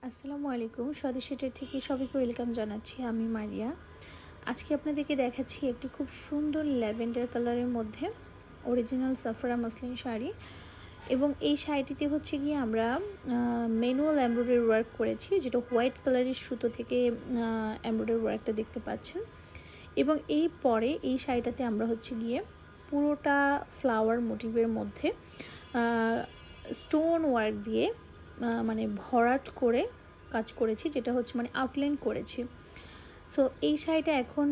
আসসালামু আলাইকুম। স্বদেশীটের থেকে সবাইকে ওয়েলকাম জানাচ্ছি। আমি মারিয়া। আজকে আপনাদেরকে দেখাচ্ছি একটি খুব সুন্দর ল্যাভেন্ডার কালারের মধ্যে অরিজিনাল সাফরা মাসলিন শাড়ি, এবং এই শাড়িটিতে হচ্ছে গিয়ে আমরা ম্যানুয়াল এমব্রয়ডারি ওয়ার্ক করেছি, যেটা হোয়াইট কালারের সুতো থেকে এমব্রয়ডারি ওয়ার্কটা দেখতে পাচ্ছেন। এবং এই পরে এই শাড়িটাতে আমরা হচ্ছে গিয়ে পুরোটা ফ্লাওয়ার মোটিভের মধ্যে স্টোন ওয়ার্ক দিয়ে মানে ভরাট করে কাজ করেছি, যেটা হচ্ছে মানে আউটলাইন করেছি। সো এই শাড়িটা এখন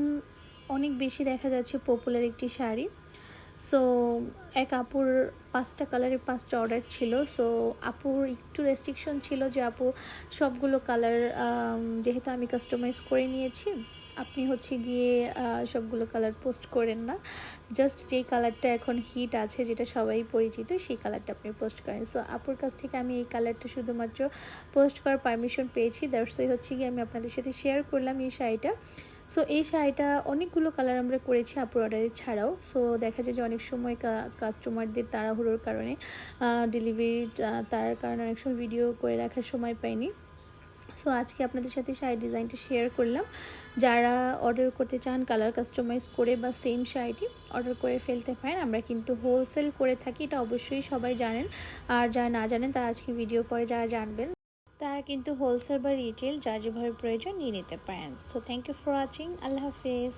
অনেক বেশি দেখা যাচ্ছে পপুলার একটি শাড়ি। সো এক আপুর 5টা কালারের 5টা অর্ডার ছিল। সো আপুর একটু রেস্ট্রিকশন ছিল যে আপু সবগুলো কালার যেহেতু আমি কাস্টমাইজ করে নিয়েছি, আপনি হচ্ছে গিয়ে সবগুলো কালার পোস্ট করেন না, জাস্ট যেই কালারটা এখন হিট আছে, যেটা সবাই পরিচিত, সেই কালারটা আপনি পোস্ট করেন। সো আপুর কাছ থেকে আমি এই কালারটা শুধুমাত্র পোস্ট করার পারমিশন পেয়েছি, দ্যাটস ওয়াই হচ্ছে গিয়ে আমি আপনাদের সাথে শেয়ার করলাম এই শাড়িটা। সো এই শাড়িটা অনেকগুলো কালার আমরা করেছি আপুর অর্ডারে ছাড়াও। সো দেখা যায় যে অনেক সময় কাস্টমারদের তাড়াহুড়োর কারণে ডেলিভারি তার কারণে অনেক সময় ভিডিও করে রাখার সময় পাইনি। সো আজকে আপনাদের সাথে শাড়ির ডিজাইনটা শেয়ার করলাম। যারা অর্ডার করতে চান কালার কাস্টমাইজ করে বা সেম শাড়িটি অর্ডার করে ফেলতে পারেন। আমরা কিন্তু হোলসেল করে থাকি, এটা অবশ্যই সবাই জানেন। আর যারা না জানেন তারা আজকে ভিডিও পরে যারা জানবেন, তারা কিন্তু হোলসেল বা রিটেল যার যেভাবে প্রয়োজন নিয়ে নিতে পারেন। So thank you for watching. আল্লাহ হাফেজ।